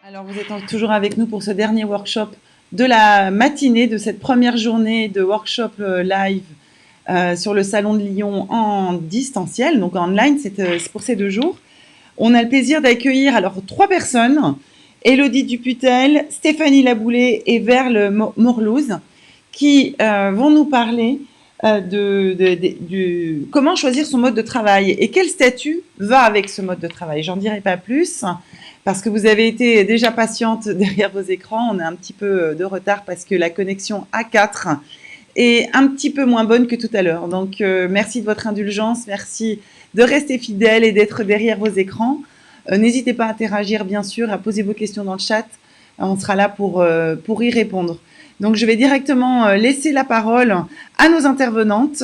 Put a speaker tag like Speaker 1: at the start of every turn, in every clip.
Speaker 1: Alors, vous êtes toujours avec nous pour ce dernier workshop de la matinée de cette première journée de workshop live sur le Salon de Lyon en distanciel, donc en online, c'est pour ces 2 jours. On a le plaisir d'accueillir alors 3 personnes, Élodie Duputel, Stéphanie Laboulet et Verle Morlouz, qui vont nous parler du comment choisir son mode de travail et quel statut va avec ce mode de travail. J'en dirai pas plus parce que vous avez été déjà patiente derrière vos écrans. On a un petit peu de retard parce que la connexion A4 est un petit peu moins bonne que tout à l'heure. Donc, merci de votre indulgence, merci de rester fidèle et d'être derrière vos écrans. N'hésitez pas à interagir, bien sûr, à poser vos questions dans le chat. On sera là pour y répondre. Donc, je vais directement laisser la parole à nos intervenantes.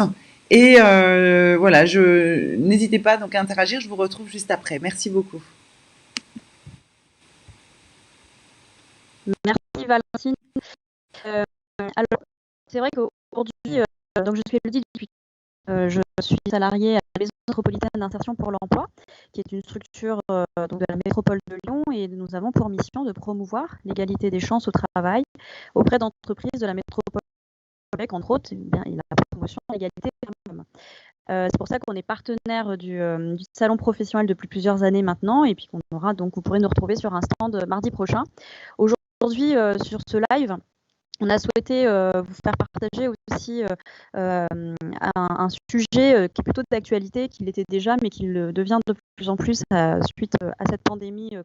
Speaker 1: Et voilà, n'hésitez pas donc à interagir. Je vous retrouve juste après. Merci beaucoup.
Speaker 2: Merci Valentine. Alors, c'est vrai qu'aujourd'hui, donc je suis Élodie depuis je suis salariée à la Maison métropolitaine d'insertion pour l'emploi, qui est une structure donc de la métropole de Lyon, et nous avons pour mission de promouvoir l'égalité des chances au travail auprès d'entreprises de la métropole avec, entre autres, la promotion de l'égalité femmes-hommes. C'est pour ça qu'on est partenaire du salon professionnel depuis plusieurs années maintenant, et puis vous pourrez nous retrouver sur un stand mardi prochain. Aujourd'hui, sur ce live, on a souhaité vous faire partager aussi un sujet qui est plutôt d'actualité, qu'il était déjà, mais qui le devient de plus en plus suite à cette pandémie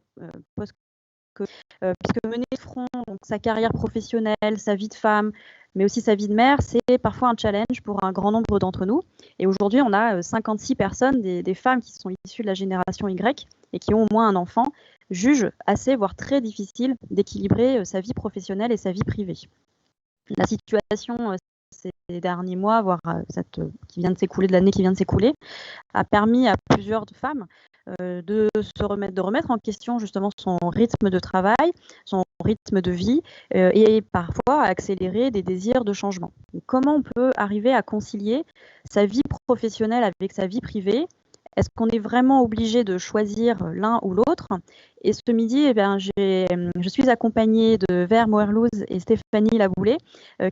Speaker 2: post-Covid. Puisque mener de front donc, sa carrière professionnelle, sa vie de femme, mais aussi sa vie de mère, c'est parfois un challenge pour un grand nombre d'entre nous. Et aujourd'hui, on a 56 personnes, des femmes qui sont issues de la génération Y et qui ont au moins un enfant, jugent assez, voire très difficile d'équilibrer sa vie professionnelle et sa vie privée. La situation ces derniers mois, voire qui vient de s'écouler, de l'année qui vient de s'écouler, a permis à plusieurs femmes de remettre en question justement son rythme de travail, son rythme de vie et parfois à accélérer des désirs de changement. Donc, comment on peut arriver à concilier sa vie professionnelle avec sa vie privée? Est-ce qu'on est vraiment obligé de choisir l'un ou l'autre? Et ce midi, je suis accompagnée de Verle Morlouz et Stéphanie Laboulet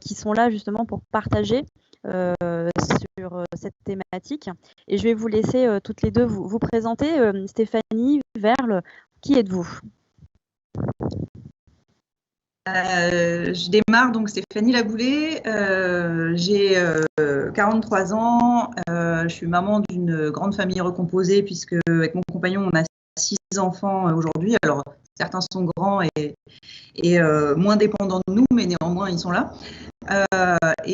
Speaker 2: qui sont là justement pour partager sur cette thématique. Et je vais vous laisser toutes les deux vous présenter. Stéphanie, Verle, qui êtes-vous?
Speaker 3: Je démarre, donc Stéphanie Laboulet, j'ai 43 ans, je suis maman d'une grande famille recomposée puisque avec mon compagnon on a 6 enfants aujourd'hui. Alors certains sont grands et moins dépendants de nous, mais néanmoins ils sont là.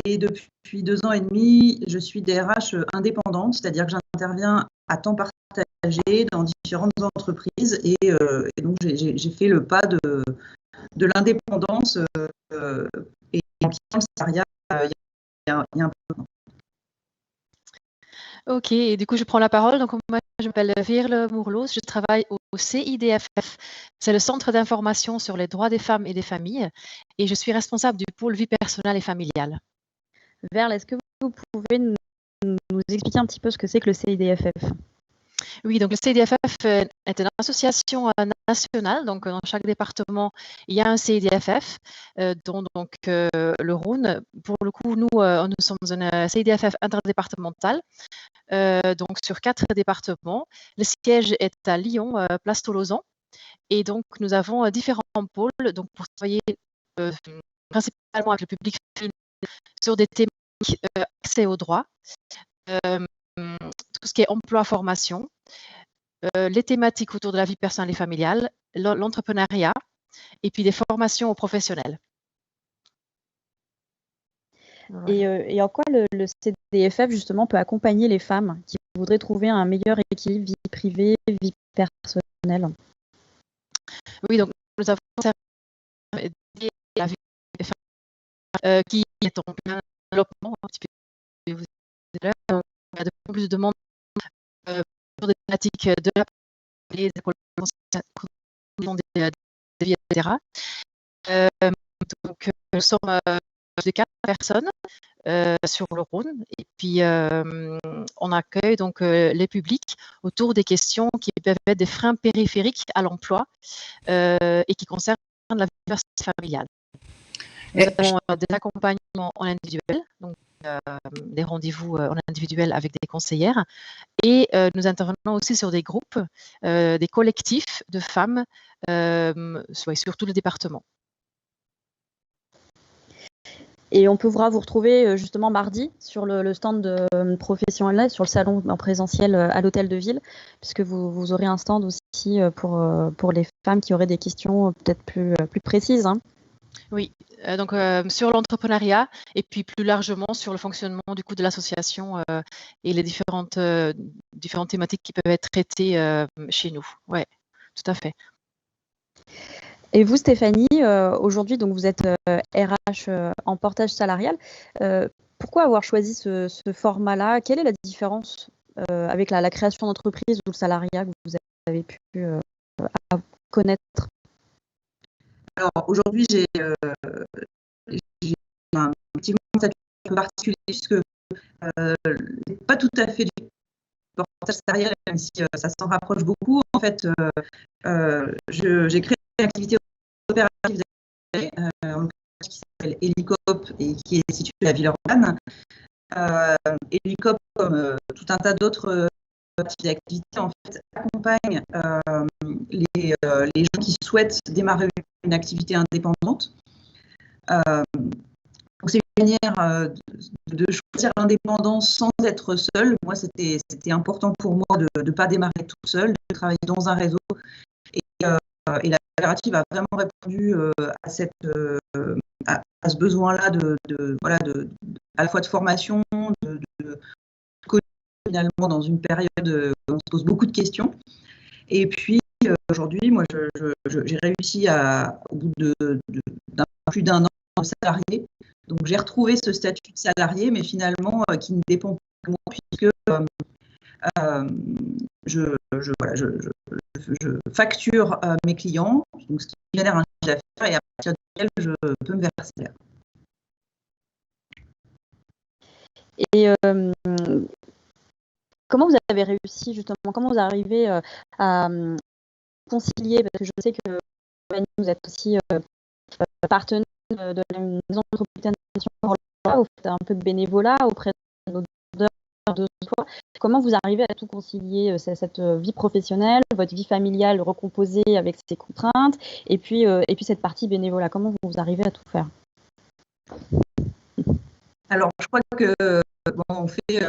Speaker 3: Et depuis 2 ans et demi, je suis DRH indépendante, c'est-à-dire que j'interviens à temps partagé dans différentes entreprises et donc j'ai fait le pas de l'indépendance et le salariat il y a un peu.
Speaker 4: Ok, et du coup, je prends la parole. Donc, moi, je m'appelle Verle Morlouz. Je travaille au CIDFF. C'est le Centre d'information sur les droits des femmes et des familles. Et je suis responsable du pôle vie personnelle et familiale.
Speaker 2: Verle, est-ce que vous pouvez nous expliquer un petit peu ce que c'est que le CIDFF?
Speaker 4: Oui, donc le CIDFF est une association nationale. Donc, dans chaque département, il y a un CIDFF, dont donc le Rhône. Pour le coup, nous sommes un CIDFF interdépartemental, donc sur 4 départements. Le siège est à Lyon, place Tolosan. Et donc, nous avons différents pôles donc, pour travailler principalement avec le public féminin sur des thématiques accès aux droits, tout ce qui est emploi-formation, les thématiques autour de la vie personnelle et familiale, l'entrepreneuriat, et puis des formations aux professionnels.
Speaker 2: Et en quoi le CIDFF, justement, peut accompagner les femmes qui voudraient trouver un meilleur équilibre vie privée, vie personnelle?
Speaker 4: Oui, donc nous avons aidé la vie des femmes qui est en plein développement. Un petit peu, vous êtes là, donc, il y a de plus en plus de demandes sur des thématiques de la des vie, etc. Donc, nous sommes de 4 personnes sur le Rhône. Et puis, on accueille donc les publics autour des questions qui peuvent être des freins périphériques à l'emploi et qui concernent la diversité familiale. Nous avons des accompagnements en individuel, donc des rendez-vous en individuel avec des conseillères, et nous intervenons aussi sur des groupes, des collectifs de femmes, sur tout le département.
Speaker 2: Et on pourra vous retrouver justement mardi sur le stand de Profession LA, sur le salon en présentiel à l'Hôtel de Ville, puisque vous aurez un stand aussi pour les femmes qui auraient des questions peut-être plus précises. Hein.
Speaker 4: Oui, donc sur l'entrepreneuriat et puis plus largement sur le fonctionnement du coup de l'association et les différentes thématiques qui peuvent être traitées chez nous. Ouais, tout à fait.
Speaker 2: Et vous, Stéphanie, aujourd'hui, donc vous êtes RH en portage salarial. Pourquoi avoir choisi ce format-là? Quelle est la différence avec la création d'entreprise ou le salariat que vous avez pu connaître?
Speaker 3: Alors aujourd'hui, j'ai effectivement un statut un peu particulier puisque pas tout à fait du portage salarial, même si ça s'en rapproche beaucoup. En fait, j'ai créé une activité opérative qui s'appelle Helicop et qui est située à Villeurbanne. Helicop, comme tout un tas d'autres activités, en fait, accompagne les gens qui souhaitent démarrer une activité indépendante. Donc c'est une manière de choisir l'indépendance sans être seul. Moi, c'était important pour moi de ne pas démarrer tout seul, de travailler dans un réseau. Et la coopérative a vraiment répondu à ce besoin-là à la fois de formation, de finalement dans une période où on se pose beaucoup de questions. Et puis aujourd'hui, moi, j'ai réussi au bout de plus d'un an salarié. Donc j'ai retrouvé ce statut de salarié, mais finalement qui ne dépend pas de moi puisque je facture mes clients, donc ce qui génère un chiffre d'affaires et à partir duquel je peux me verser.
Speaker 2: Et comment vous avez réussi justement, comment vous arrivez à concilier, parce que je sais que vous êtes aussi partenaire de la maison métropolitaine pour l'emploi, vous faites un peu de bénévolat auprès de nos de soi. Comment vous arrivez à tout concilier, cette vie professionnelle, votre vie familiale recomposée avec ses contraintes, et puis cette partie bénévolat? Comment vous arrivez à tout faire?
Speaker 3: Alors, je crois que on fait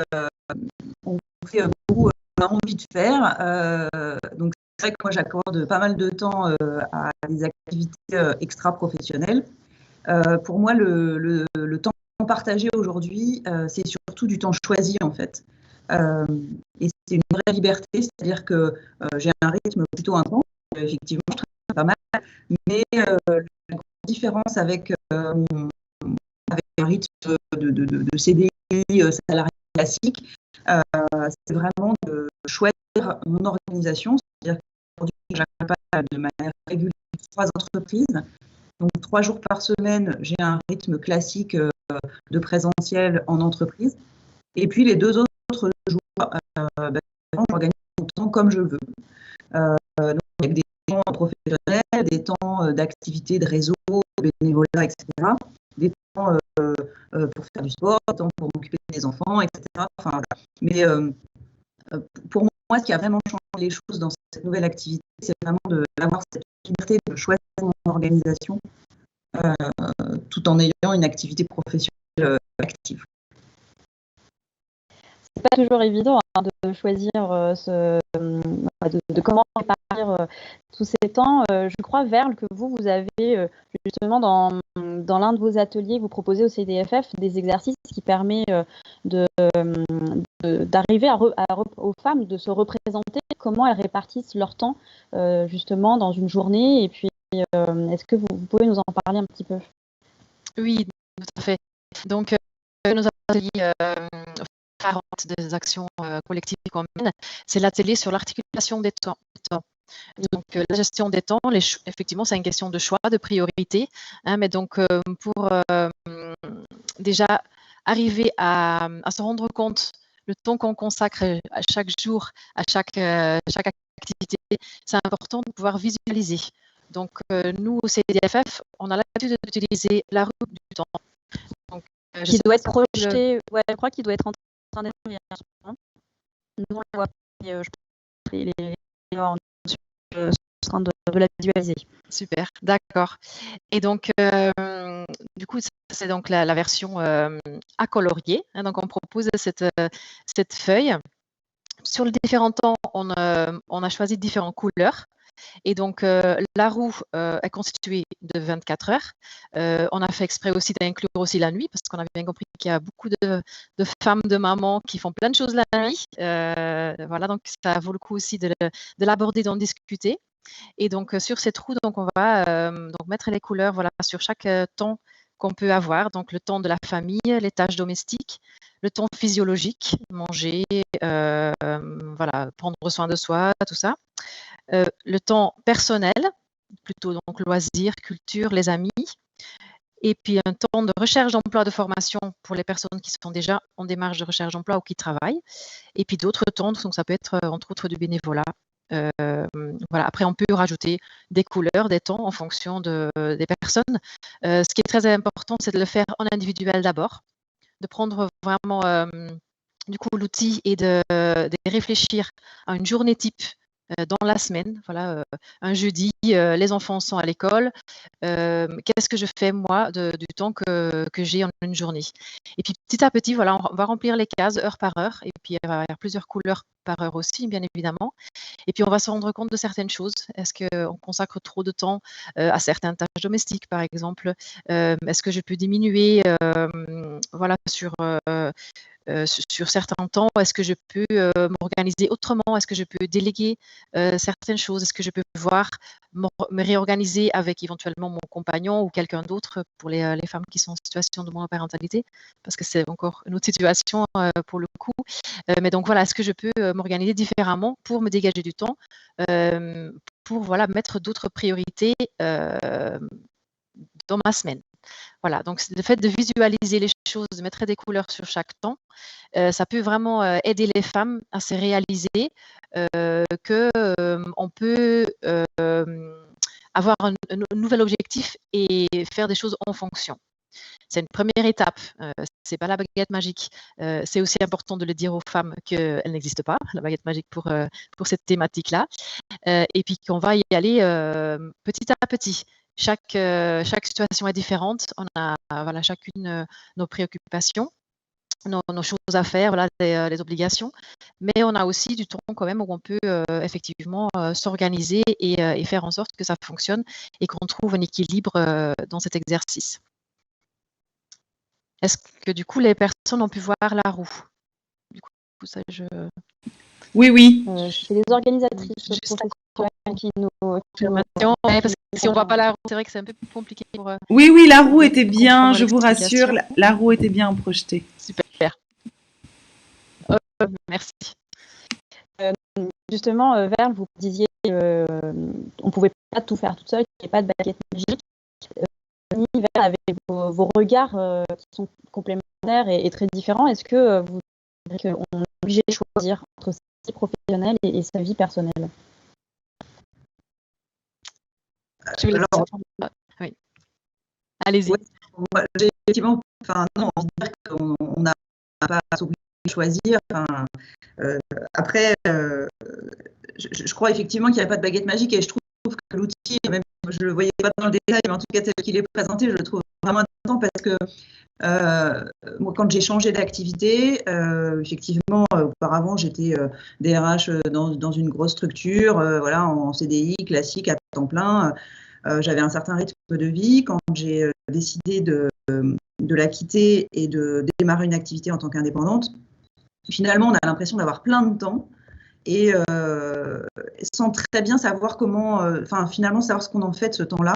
Speaker 3: beaucoup, on a envie de faire. Donc, c'est vrai que moi, j'accorde pas mal de temps à des activités extra-professionnelles. Pour moi, le temps partagé aujourd'hui, c'est surtout du temps choisi, en fait. Et c'est une vraie liberté, c'est-à-dire que j'ai un rythme plutôt intense, effectivement, je travaille pas mal, mais la grande différence avec un rythme de CDI salarié classique, c'est vraiment de choisir mon organisation, c'est-à-dire qu'aujourd'hui, j'accompagne de manière régulière 3 entreprises. Donc 3 jours par semaine, j'ai un rythme classique de présentiel en entreprise. Et puis les 2 autres jours, j'organise mon temps comme je veux. Donc avec des temps professionnels, des temps d'activité de réseau, de bénévolat, etc. Des temps pour faire du sport, des temps pour m'occuper des enfants, etc. Enfin, voilà. Mais pour moi, ce qui a vraiment changé les choses dans cette nouvelle activité, c'est vraiment d'avoir cette liberté de choisir mon organisation tout en ayant une activité professionnelle active.
Speaker 2: C'est pas toujours évident de choisir de comment répartir tous ces temps. Je crois, Verle, que vous avez justement dans l'un de vos ateliers, vous proposez au CDFF des exercices qui permettent d'arriver aux femmes de se représenter, comment elles répartissent leur temps justement dans une journée. Et puis, est-ce que vous pouvez nous en parler un petit peu?
Speaker 4: Oui, tout à fait. Donc, nos ateliers des actions collectives qu'on mène, c'est l'atelier sur l'articulation des temps. Donc, la gestion des temps, effectivement, c'est une question de choix, de priorité. Hein, mais donc, pour déjà arriver à se rendre compte le temps qu'on consacre à chaque jour, à chaque activité, c'est important de pouvoir visualiser. Donc, nous, au CDFF, on a l'habitude d'utiliser la roue du temps. Donc,
Speaker 2: qui doit être projeté, ouais, je crois qu'il doit être en train d'être mis en ce moment. Nous, on le voit, je pense que les gens sont en train de la visualiser.
Speaker 4: Super, d'accord. Et donc, du coup, c'est donc la version à colorier. Hein, donc, on propose cette feuille. Sur les différents temps, on a choisi différentes couleurs. Et donc, la roue est constituée de 24 heures. On a fait exprès aussi d'inclure aussi la nuit, parce qu'on a bien compris qu'il y a beaucoup de femmes, de mamans qui font plein de choses la nuit. Voilà, donc ça vaut le coup aussi de l'aborder, d'en discuter. Et donc, sur cette roue, donc, on va donc mettre les couleurs voilà, sur chaque temps qu'on peut avoir. Donc, le temps de la famille, les tâches domestiques, le temps physiologique, manger, voilà, prendre soin de soi, tout ça. Le temps personnel, plutôt donc loisirs, culture, les amis. Et puis, un temps de recherche d'emploi, de formation pour les personnes qui sont déjà en démarche de recherche d'emploi ou qui travaillent. Et puis, d'autres temps, donc ça peut être entre autres du bénévolat. Voilà. Après, on peut rajouter des couleurs, des temps en fonction des personnes. Ce qui est très important, c'est de le faire en individuel d'abord, de prendre vraiment du coup l'outil et de réfléchir à une journée type dans la semaine. Voilà, un jeudi, les enfants sont à l'école. Qu'est-ce que je fais moi du temps que j'ai en une journée? Et puis petit à petit, voilà, on va remplir les cases heure par heure. Et puis il va y avoir plusieurs couleurs par heure aussi, bien évidemment. Et puis on va se rendre compte de certaines choses. Est-ce qu'on consacre trop de temps à certaines tâches domestiques, par exemple? Est-ce que je peux diminuer voilà, sur certains temps? Est-ce que je peux m'organiser autrement? Est-ce que je peux déléguer certaines choses? Est-ce que je peux me réorganiser avec éventuellement mon compagnon ou quelqu'un d'autre pour les femmes qui sont en situation de monoparentalité? Parce que c'est encore une autre situation pour le coup. Mais donc voilà, est-ce que je peux m'organiser différemment pour me dégager du temps, pour voilà, mettre d'autres priorités dans ma semaine? Voilà, donc le fait de visualiser les choses, de mettre des couleurs sur chaque temps, ça peut vraiment aider les femmes à se réaliser qu'on peut avoir un nouvel objectif et faire des choses en fonction. C'est une première étape, c'est pas la baguette magique. C'est aussi important de le dire aux femmes qu'elle n'existe pas, la baguette magique pour cette thématique-là. Et puis qu'on va y aller petit à petit. Chaque situation est différente. On a voilà, chacune nos préoccupations, nos choses à faire, voilà, les obligations. Mais on a aussi du temps quand même où on peut effectivement s'organiser et faire en sorte que ça fonctionne et qu'on trouve un équilibre dans cet exercice. Est-ce que du coup les personnes ont pu voir la roue? Du coup, ça,
Speaker 1: Oui, oui.
Speaker 2: C'est les organisatrices qui nous...
Speaker 4: parce que si on ne voit pas la roue, c'est vrai que c'est un peu plus compliqué pour...
Speaker 1: Oui, la roue était bien, je vous rassure, la roue était bien projetée.
Speaker 4: Super. Merci.
Speaker 2: Justement, Verle, vous disiez on ne pouvait pas tout faire toute seule, qu'il n'y avait pas de baguette magique. Verle, avec vos regards qui sont complémentaires et très différents, est-ce que vous direz qu'on est obligé de choisir entre sa vie professionnelle et sa vie personnelle?
Speaker 3: Alors,
Speaker 4: oui. Allez-y.
Speaker 3: Ouais, j'ai effectivement, non, envie de dire qu'on n'a pas à s'obliger de choisir. Après, je crois effectivement qu'il n'y a pas de baguette magique et je trouve que l'outil, même si je ne le voyais pas dans le détail, mais en tout cas tel qu'il est présenté, je le trouve vraiment intéressant parce que moi, quand j'ai changé d'activité, effectivement, auparavant, j'étais DRH dans une grosse structure, voilà, en CDI classique à temps plein. J'avais un certain rythme de vie. Quand j'ai décidé de la quitter et de démarrer une activité en tant qu'indépendante, finalement, on a l'impression d'avoir plein de temps et sans très bien savoir comment, finalement, savoir ce qu'on en fait de ce temps-là.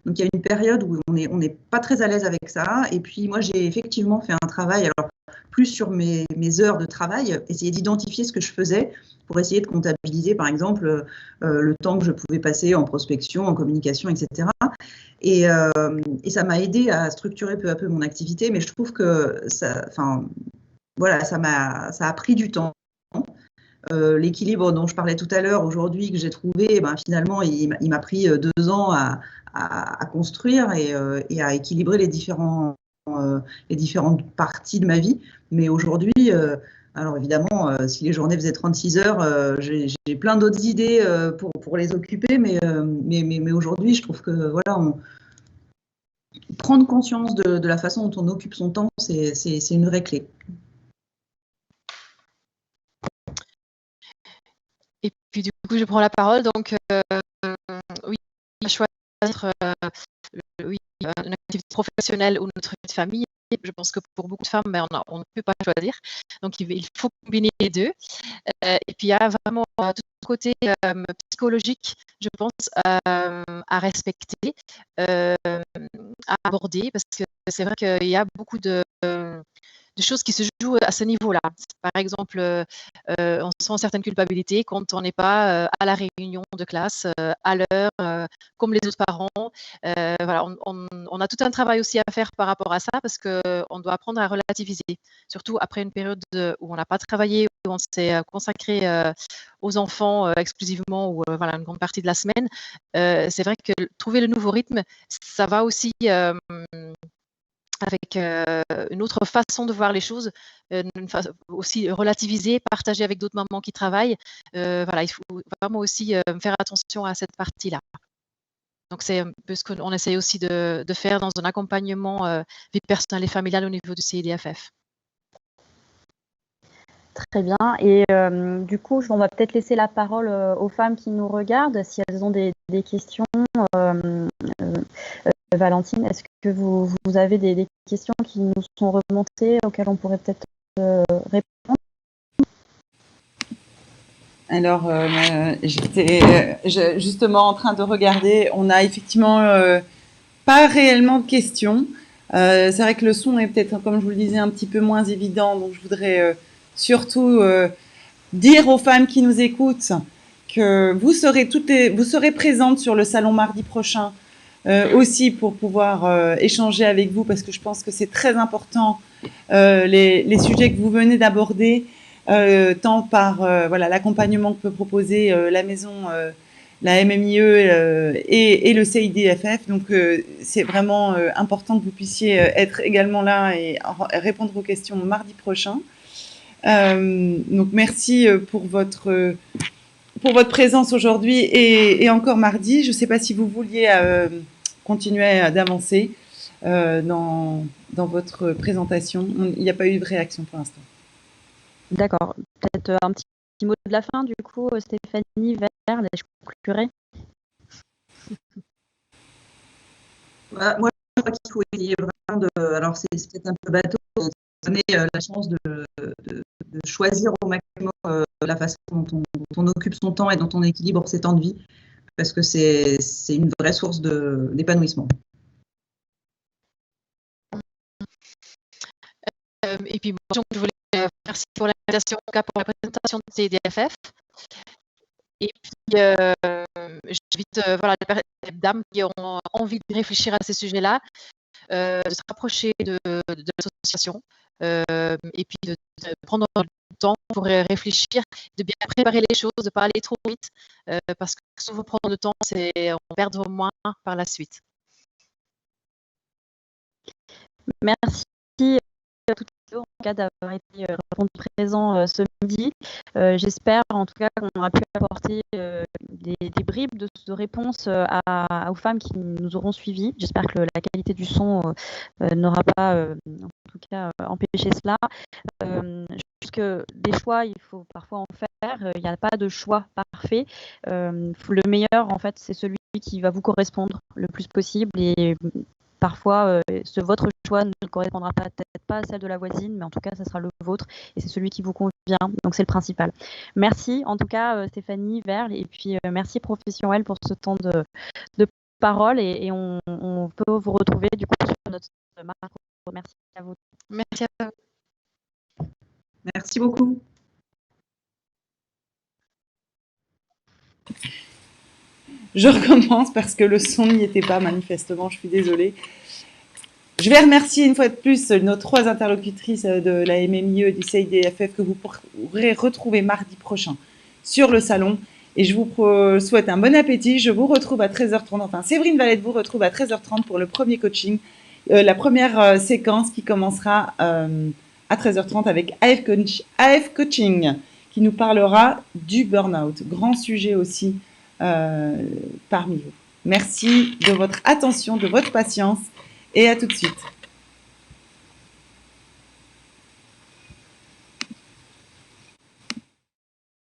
Speaker 3: Donc, il y a une période où on n'est pas très à l'aise avec ça. Et puis, moi, j'ai effectivement fait un travail, alors plus sur mes heures de travail, essayer d'identifier ce que je faisais pour essayer de comptabiliser, par exemple, le temps que je pouvais passer en prospection, en communication, etc. Et ça m'a aidé à structurer peu à peu mon activité, mais je trouve que ça a pris du temps. L'équilibre dont je parlais tout à l'heure aujourd'hui que j'ai trouvé, finalement, il m'a pris 2 ans à construire et à équilibrer les différentes parties de ma vie. Mais aujourd'hui, alors évidemment, si les journées faisaient 36 heures, j'ai plein d'autres idées pour les occuper, mais aujourd'hui, je trouve que prendre conscience de la façon dont on occupe son temps, c'est une vraie clé.
Speaker 4: Et puis du coup, je prends la parole. Donc, oui, choisir une activité professionnelle ou notre vie de famille. Je pense que pour beaucoup de femmes, on ne peut pas choisir. Donc, il faut combiner les deux. Et puis, il y a vraiment tout le côté psychologique, je pense, à respecter, à aborder, parce que c'est vrai qu'il y a beaucoup de choses qui se jouent à ce niveau-là. Par exemple, on sent certaines culpabilités quand on n'est pas à la réunion de classe à l'heure, comme les autres parents. Voilà, on a tout un travail aussi à faire par rapport à ça, parce qu'on doit apprendre à relativiser, surtout après une période où on n'a pas travaillé, où on s'est consacré aux enfants exclusivement, ou voilà, une grande partie de la semaine. C'est vrai que trouver le nouveau rythme, ça va aussi avec une autre façon de voir les choses, aussi relativiser, partager avec d'autres mamans qui travaillent. Voilà, il faut vraiment aussi faire attention à cette partie-là. Donc, c'est un peu ce qu'on essaye aussi de faire dans un accompagnement vie personnelle et familiale au niveau du CIDFF.
Speaker 2: Très bien. Et du coup, on va peut-être laisser la parole aux femmes qui nous regardent, si elles ont des questions. Valentine, est-ce que vous avez des questions qui nous sont remontées, auxquelles on pourrait peut-être répondre?
Speaker 1: Alors, j'étais justement en train de regarder. On n'a effectivement pas réellement de questions. C'est vrai que le son est peut-être, comme je vous le disais, un petit peu moins évident. Donc, je voudrais surtout dire aux femmes qui nous écoutent que vous serez présentes sur le salon mardi prochain, aussi pour pouvoir échanger avec vous, parce que je pense que c'est très important, les sujets que vous venez d'aborder, tant par l'accompagnement que peut proposer la maison, la MMIE et le CIDFF. Donc c'est vraiment important que vous puissiez être également là et répondre aux questions mardi prochain. Donc merci pour votre présence aujourd'hui et encore mardi. Je ne sais pas si vous vouliez continuer d'avancer dans votre présentation. Il n'y a pas eu de réaction pour l'instant.
Speaker 2: D'accord. Peut-être un petit mot de la fin, du coup, Stéphanie Verle, je conclurai.
Speaker 3: Moi, je crois qu'il faut essayer vraiment alors c'est peut-être un peu bateau, de donner la chance de choisir au maximum la façon dont on occupe son temps et dont on équilibre ses temps de vie, parce que c'est une vraie source d'épanouissement.
Speaker 4: Et puis, bon, je voulais merci pour l'invitation, pour la présentation de CIDFF. Et puis, j'invite les dames qui ont envie de réfléchir à ces sujets-là, de se rapprocher de l'association, et puis de prendre le temps pour réfléchir, de bien préparer les choses, de ne pas aller trop vite, parce que souvent prendre le temps, c'est on perd moins par la suite.
Speaker 2: Merci à toutes les deux, en tout cas, d'avoir été répondu présent ce midi. J'espère en tout cas qu'on aura pu apporter des bribes de réponses aux femmes qui nous auront suivies. J'espère que la qualité du son n'aura pas, en tout cas, empêché cela. Je pense que des choix, il faut parfois en faire. Il n'y a pas de choix parfait. Le meilleur, en fait, c'est celui qui va vous correspondre le plus possible. Et parfois, votre choix ne correspondra peut-être pas à celle de la voisine, mais en tout cas, ça sera le vôtre et c'est celui qui vous convient. Donc, c'est le principal. Merci en tout cas, Stéphanie Verle, et puis merci Professionnel pour ce temps de parole, et on peut vous retrouver du coup sur notre marque. Merci à vous.
Speaker 4: Merci à vous.
Speaker 3: Merci beaucoup.
Speaker 1: Je recommence parce que le son n'y était pas manifestement, je suis désolée. Je vais remercier une fois de plus nos 3 interlocutrices de la MMIE et du CIDFF que vous pourrez retrouver mardi prochain sur le salon. Et je vous souhaite un bon appétit. Je vous retrouve à 13h30. Enfin, Séverine Valette vous retrouve à 13h30 pour le premier coaching, la première séquence qui commencera à 13h30 avec AF Coaching qui nous parlera du burn-out. Grand sujet aussi parmi vous. Merci de votre attention, de votre patience et à tout de suite.